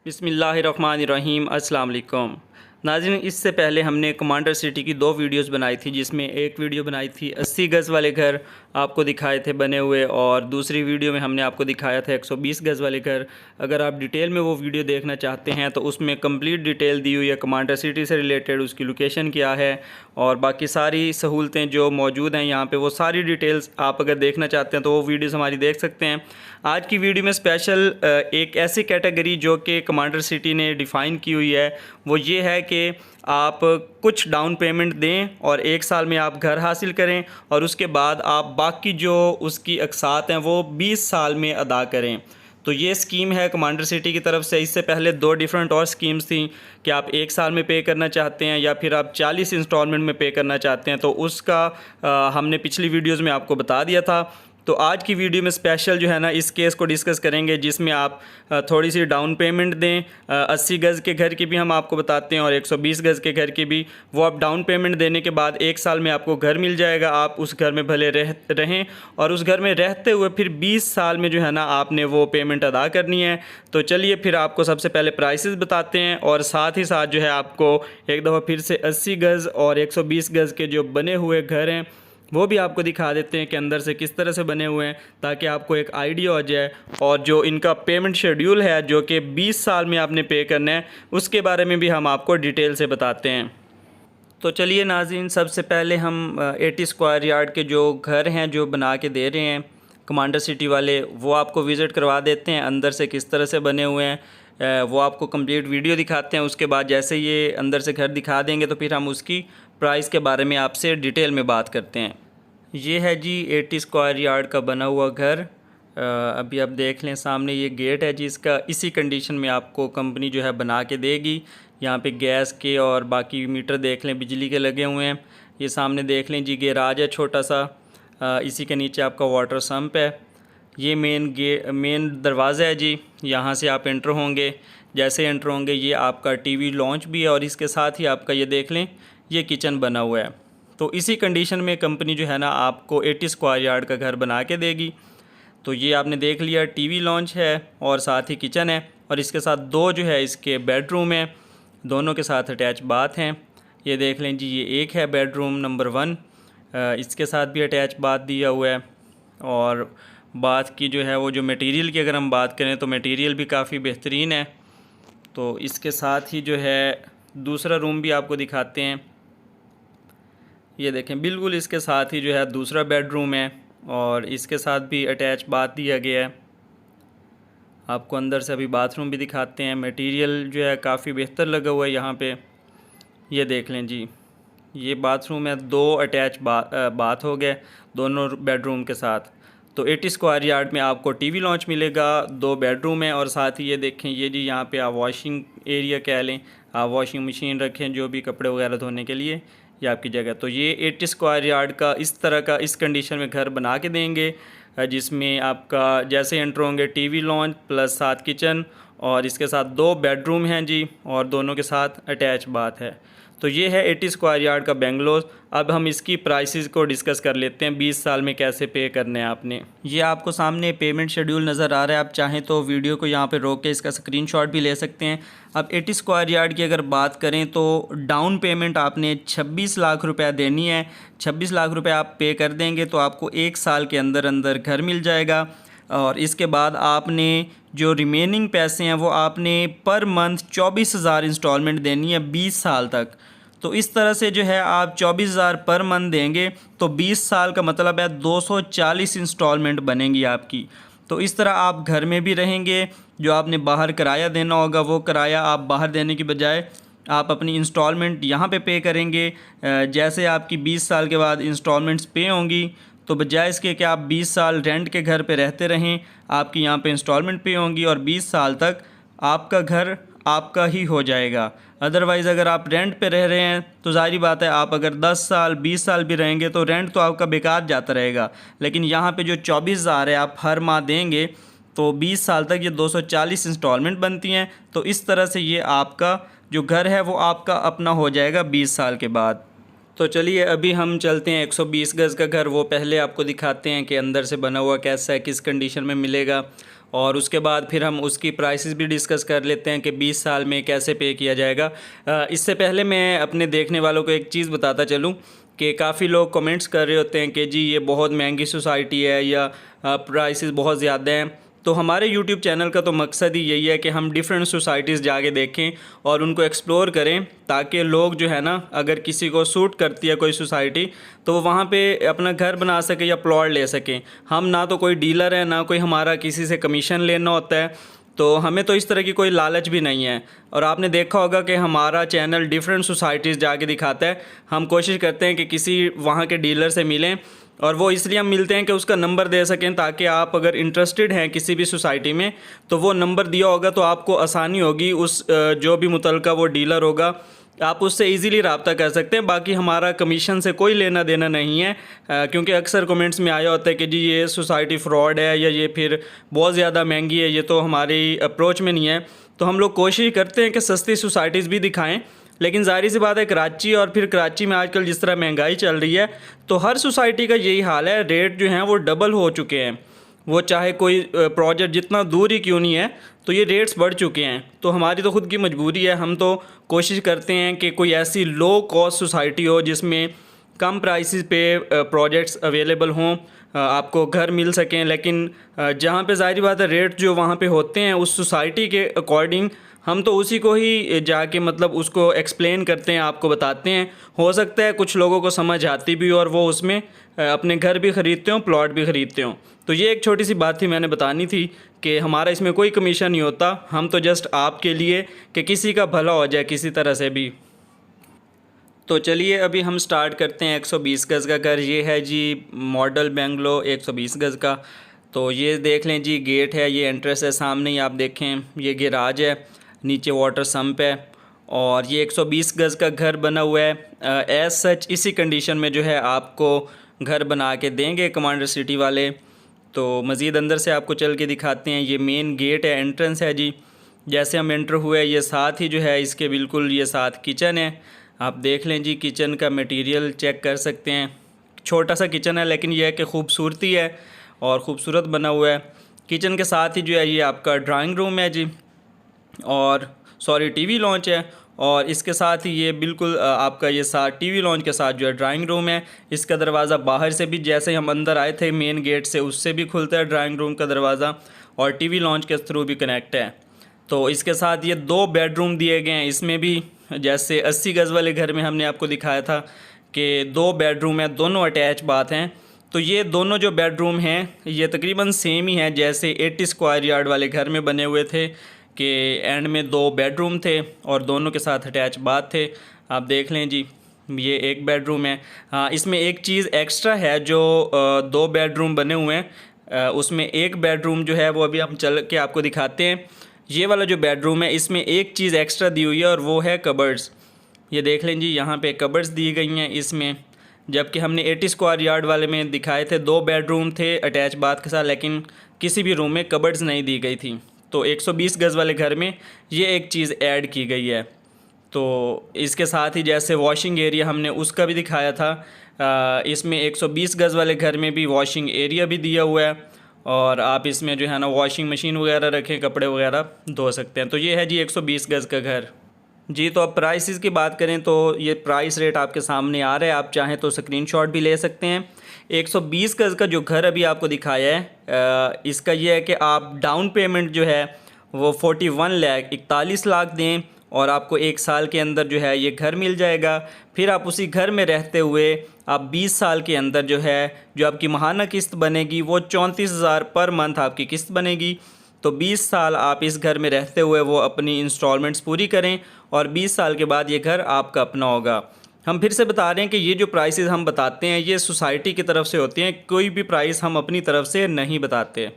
बिस्मिल्लाहिर्रहमानिर्रहीम अस्सलाम वालेकुम नाज़रीन। इससे पहले हमने कमांडर सिटी की 2 वीडियोस बनाई थी, जिसमें एक वीडियो बनाई थी 80 गज़ वाले घर आपको दिखाए थे बने हुए, और दूसरी वीडियो में हमने आपको दिखाया था 120 गज़ वाले घर। अगर आप डिटेल में वो वीडियो देखना चाहते हैं तो उसमें कंप्लीट डिटेल दी हुई है कमांडर सिटी से रिलेटेड, उसकी लोकेशन क्या है और बाकी सारी सहूलतें जो मौजूद हैं यहाँ पे, वो सारी डिटेल्स आप अगर देखना चाहते हैं तो वो वीडियोस हमारी देख सकते हैं। आज की वीडियो में स्पेशल एक ऐसी कैटेगरी जो कि कमांडर सिटी ने डिफ़ाइन की हुई है, वो ये है कि आप कुछ डाउन पेमेंट दें और 1 साल में आप घर हासिल करें, और उसके बाद आप बाकी जो उसकी अक़सात हैं वो 20 साल में अदा करें। तो ये स्कीम है कमांडर सिटी की तरफ से। इससे पहले 2 डिफरेंट और स्कीम्स थी कि आप 1 साल में पे करना चाहते हैं या फिर आप 40 इंस्टॉलमेंट में पे करना चाहते हैं, तो उसका हमने पिछली वीडियोज़ में आपको बता दिया था। तो आज की वीडियो में स्पेशल जो है ना इस केस को डिस्कस करेंगे, जिसमें आप थोड़ी सी डाउन पेमेंट दें। 80 गज़ के घर की भी हम आपको बताते हैं और 120 गज़ के घर की भी। वो आप डाउन पेमेंट देने के बाद 1 साल में आपको घर मिल जाएगा। आप उस घर में भले रहें और उस घर में रहते हुए फिर 20 साल में जो है ना आपने वो पेमेंट अदा करनी है। तो चलिए फिर आपको सबसे पहले प्राइसेस बताते हैं, और साथ ही साथ जो है आपको एक दफ़ा फिर से 80 गज़ और 120 गज़ के जो बने हुए घर हैं वो भी आपको दिखा देते हैं कि अंदर से किस तरह से बने हुए हैं, ताकि आपको एक आइडिया हो जाए। और जो इनका पेमेंट शेड्यूल है जो कि 20 साल में आपने पे करना है, उसके बारे में भी हम आपको डिटेल से बताते हैं। तो चलिए नाज़रीन, सबसे पहले हम 80 स्क्वायर यार्ड के जो घर हैं जो बना के दे रहे हैं कमांडर सिटी वाले, वो आपको विज़िट करवा देते हैं। अंदर से किस तरह से बने हुए हैं वो आपको कंप्लीट वीडियो दिखाते हैं। उसके बाद जैसे ये अंदर से घर दिखा देंगे तो फिर हम उसकी प्राइस के बारे में आपसे डिटेल में बात करते हैं। ये है जी 80 स्क्वायर यार्ड का बना हुआ घर। अभी आप देख लें सामने ये गेट है जी इसका। इसी कंडीशन में आपको कंपनी जो है बना के देगी। यहाँ पे गैस के और बाकी मीटर देख लें बिजली के लगे हुए हैं। ये सामने देख लें जी गैराज है छोटा सा। इसी के नीचे आपका वाटर सम्प है। ये मेन दरवाज़ा है जी, यहाँ से आप एंटर होंगे। जैसे एंटर होंगे ये आपका टीवी लॉन्च भी है, और इसके साथ ही आपका ये देख लें ये किचन बना हुआ है। तो इसी कंडीशन में कंपनी जो है ना आपको 80 स्क्वायर यार्ड का घर बना के देगी। तो ये आपने देख लिया, टीवी लॉन्च है और साथ ही किचन है, और इसके साथ 2 जो है इसके बेडरूम है, दोनों के साथ अटैच बाथ हैं। ये देख लें जी, ये एक है बेडरूम नंबर 1, इसके साथ भी अटैच बाथ दिया हुआ है। और बाथ की जो है वो जो मटेरियल की अगर हम बात करें तो मटेरियल भी काफ़ी बेहतरीन है। तो इसके साथ ही जो है दूसरा रूम भी आपको दिखाते हैं। ये देखें बिल्कुल इसके साथ ही जो है दूसरा बेडरूम है, और इसके साथ भी अटैच बाथ दिया गया है। आपको अंदर से अभी बाथरूम भी दिखाते हैं। मटेरियल जो है काफ़ी बेहतर लगा हुआ है यहाँ पे। ये देख लें जी, ये बाथरूम है, 2 अटैच बाथ हो गए दोनों बेडरूम के साथ। तो 80 स्क्वायर यार्ड में आपको टीवी लॉन्च मिलेगा, 2 बेडरूम है, और साथ ही ये देखें ये जी यहाँ पे आप वॉशिंग एरिया कह लें, आप वॉशिंग मशीन रखें जो भी कपड़े वगैरह धोने के लिए, ये आपकी जगह। तो ये 80 स्क्वायर यार्ड का इस तरह का इस कंडीशन में घर बना के देंगे, जिसमें आपका जैसे एंटर होंगे टीवी लॉन्च प्लस साथ किचन, और इसके साथ 2 बेडरूम हैं जी, और दोनों के साथ अटैच बाथ है। तो ये है 80 स्क्वायर यार्ड का बेंगलोर। अब हम इसकी प्राइसेस को डिस्कस कर लेते हैं, 20 साल में कैसे पे करने हैं आपने। ये आपको सामने पेमेंट शेड्यूल नज़र आ रहा है। आप चाहें तो वीडियो को यहाँ पे रोक के इसका स्क्रीनशॉट भी ले सकते हैं। अब 80 स्क्वायर यार्ड की अगर बात करें तो डाउन पेमेंट आपने 26 लाख रुपया देनी है। 26 लाख रुपये आप पे कर देंगे तो आपको 1 साल के अंदर अंदर घर मिल जाएगा, और इसके बाद आपने जो रिमेनिंग पैसे हैं वो आपने पर मंथ 24,000 इंस्टॉलमेंट देनी है 20 साल तक। तो इस तरह से जो है आप 24,000 पर मंथ देंगे तो 20 साल का मतलब है 240 इंस्टॉलमेंट बनेंगी आपकी। तो इस तरह आप घर में भी रहेंगे, जो आपने बाहर किराया देना होगा वो किराया आप बाहर देने की बजाय आप अपनी इंस्टॉलमेंट यहाँ पे करेंगे। जैसे आपकी 20 साल के बाद इंस्टॉलमेंट्स पे होंगी, तो बजाय इसके कि आप 20 साल रेंट के घर पे रहते रहें, आपकी यहाँ पे इंस्टॉलमेंट पे होंगी और 20 साल तक आपका घर आपका ही हो जाएगा। अदरवाइज़ अगर आप रेंट पे रह रहे हैं तो ज़ाहिर बात है आप अगर 10 साल 20 साल भी रहेंगे तो रेंट तो आपका बेकार जाता रहेगा। लेकिन यहाँ पे जो 24,000 है आप हर माह देंगे तो 20 साल तक ये 240 इंस्टॉलमेंट बनती हैं। तो इस तरह से ये आपका जो घर है वो आपका अपना हो जाएगा 20 साल के बाद। तो चलिए अभी हम चलते हैं 120 गज़ का घर, वो पहले आपको दिखाते हैं कि अंदर से बना हुआ कैसा है, किस कंडीशन में मिलेगा। और उसके बाद फिर हम उसकी प्राइसेस भी डिस्कस कर लेते हैं कि 20 साल में कैसे पे किया जाएगा। इससे पहले मैं अपने देखने वालों को एक चीज़ बताता चलूँ कि काफ़ी लोग कमेंट्स कर रहे होते हैं कि जी ये बहुत महंगी सोसाइटी है या प्राइसेस बहुत ज़्यादा हैं। तो हमारे YouTube चैनल का तो मकसद ही यही है कि हम डिफरेंट सोसाइटीज़ जाके देखें और उनको एक्सप्लोर करें, ताकि लोग जो है ना, अगर किसी को सूट करती है कोई सोसाइटी तो वो वहाँ पे अपना घर बना सके या प्लॉट ले सकें। हम ना तो कोई डीलर है, ना कोई हमारा किसी से कमीशन लेना होता है, तो हमें तो इस तरह की कोई लालच भी नहीं है। और आपने देखा होगा कि हमारा चैनल डिफरेंट सोसाइटीज़ जाके दिखाता है। हम कोशिश करते हैं कि किसी वहाँ के डीलर से मिलें, और वो इसलिए हम मिलते हैं कि उसका नंबर दे सकें, ताकि आप अगर इंटरेस्टेड हैं किसी भी सोसाइटी में तो वो नंबर दिया होगा तो आपको आसानी होगी, उस जो भी मुतलका वो डीलर होगा आप उससे इजीली रब्ता कर सकते हैं। बाकी हमारा कमीशन से कोई लेना देना नहीं है, क्योंकि अक्सर कमेंट्स में आया होता है कि जी ये सोसाइटी फ्रॉड है या ये फिर बहुत ज़्यादा महंगी है। ये तो हमारी अप्रोच में नहीं है। तो हम लोग कोशिश करते हैं कि सस्ती सोसाइटीज़ भी दिखाएं, लेकिन ज़ाहिर सी बात है कराची, और फिर कराची में आजकल जिस तरह महंगाई चल रही है तो हर सोसाइटी का यही हाल है। रेट जो हैं वो डबल हो चुके हैं। वो चाहे कोई प्रोजेक्ट जितना दूर ही क्यों नहीं है, तो ये रेट्स बढ़ चुके हैं। तो हमारी तो ख़ुद की मजबूरी है। हम तो कोशिश करते हैं कि कोई ऐसी लो कॉस्ट सोसाइटी हो जिसमें कम प्राइसेस पे प्रोजेक्ट्स अवेलेबल हों, आपको घर मिल सकें। लेकिन जहाँ पे ज़ाहिर बात है रेट जो वहाँ पे होते हैं उस सोसाइटी के अकॉर्डिंग हम तो उसी को ही जाके मतलब उसको एक्सप्लेन करते हैं, आपको बताते हैं। हो सकता है कुछ लोगों को समझ आती भी और वो उसमें अपने घर भी ख़रीदते हों, प्लॉट भी ख़रीदते हों। तो ये एक छोटी सी बात थी, मैंने बतानी थी कि हमारा इसमें कोई कमीशन नहीं होता। हम तो जस्ट आपके लिए कि किसी का भला हो जाए किसी तरह से भी। तो चलिए अभी हम स्टार्ट करते हैं। 120 गज़ का घर ये है जी, मॉडल बेंगलो 120 गज़ का। तो ये देख लें जी, गेट है, ये एंट्रेंस है, सामने ही आप देखें ये गैराज है, नीचे वाटर सम्प है, और ये 120 गज़ का घर बना हुआ है। एज सच इसी कंडीशन में जो है आपको घर बना के देंगे कमांडर सिटी वाले। तो मज़ीद अंदर से आपको चल के दिखाते हैं। ये मेन गेट है, एंट्रेंस है जी। जैसे हम एंटर हुए ये साथ ही जो है इसके बिल्कुल ये साथ किचन है। आप देख लें जी, किचन का मटेरियल चेक कर सकते हैं। छोटा सा किचन है लेकिन यह है कि खूबसूरती है और ख़ूबसूरत बना हुआ है। किचन के साथ ही जो है ये आपका ड्राइंग रूम है जी, और सॉरी टीवी लॉन्च है। और इसके साथ ही ये बिल्कुल आपका ये साथ टीवी लॉन्च के साथ जो है ड्राइंग रूम है। इसका दरवाज़ा बाहर से भी जैसे ही हम अंदर आए थे मेन गेट से उससे भी खुलता है ड्राइंग रूम का दरवाज़ा, और टीवी लॉन्च के थ्रू भी कनेक्ट है। तो इसके साथ ये 2 बेडरूम दिए गए हैं। इसमें भी जैसे 80 गज़ वाले घर में हमने आपको दिखाया था कि 2 बेडरूम है, दोनों अटैच बात हैं। तो ये दोनों जो बेडरूम हैं ये तकरीबन सेम ही हैं जैसे 80 स्क्वायर यार्ड वाले घर में बने हुए थे, कि एंड में 2 बेडरूम थे और दोनों के साथ अटैच बाथ थे। आप देख लें जी, ये एक बेडरूम है। हाँ, इसमें एक चीज़ एक्स्ट्रा है, जो 2 बेडरूम बने हुए हैं उसमें एक बेडरूम जो है वो अभी हम चल के आपको दिखाते हैं। ये वाला जो बेडरूम है इसमें एक चीज़ एक्स्ट्रा दी हुई है और वो है कबर्ड्स। ये देख लें जी, यहाँ पे कबर्ड्स दी गई हैं इसमें, जबकि हमने 80 स्क्वायर यार्ड वाले में दिखाए थे 2 बेडरूम थे अटैच बाथ के साथ, लेकिन किसी भी रूम में कबर्ड्स नहीं दी गई थी। तो 120 गज़ वाले घर में ये एक चीज़ ऐड की गई है। तो इसके साथ ही जैसे वॉशिंग एरिया हमने उसका भी दिखाया था, इसमें 120 गज़ वाले घर में भी वॉशिंग एरिया भी दिया हुआ है, और आप इसमें जो है ना वॉशिंग मशीन वगैरह रखें, कपड़े वगैरह धो सकते हैं। तो ये है जी 120 गज़ का घर जी। तो अब प्राइसेस की बात करें तो ये प्राइस रेट आपके सामने आ रहा है, आप चाहें तो स्क्रीनशॉट भी ले सकते हैं। 120 गज़ का जो घर अभी आपको दिखाया है इसका ये है कि आप डाउन पेमेंट जो है वो 41 लाख दें और आपको 1 साल के अंदर जो है ये घर मिल जाएगा। फिर आप उसी घर में रहते हुए आप 20 साल के अंदर जो है जो आपकी माहाना किस्त बनेगी वो 34,000 पर मंथ आपकी किस्त बनेगी। तो 20 साल आप इस घर में रहते हुए वो अपनी इंस्टॉलमेंट्स पूरी करें और 20 साल के बाद ये घर आपका अपना होगा। हम फिर से बता रहे हैं कि ये जो प्राइसेस हम बताते हैं ये सोसाइटी की तरफ से होती हैं, कोई भी प्राइस हम अपनी तरफ से नहीं बताते।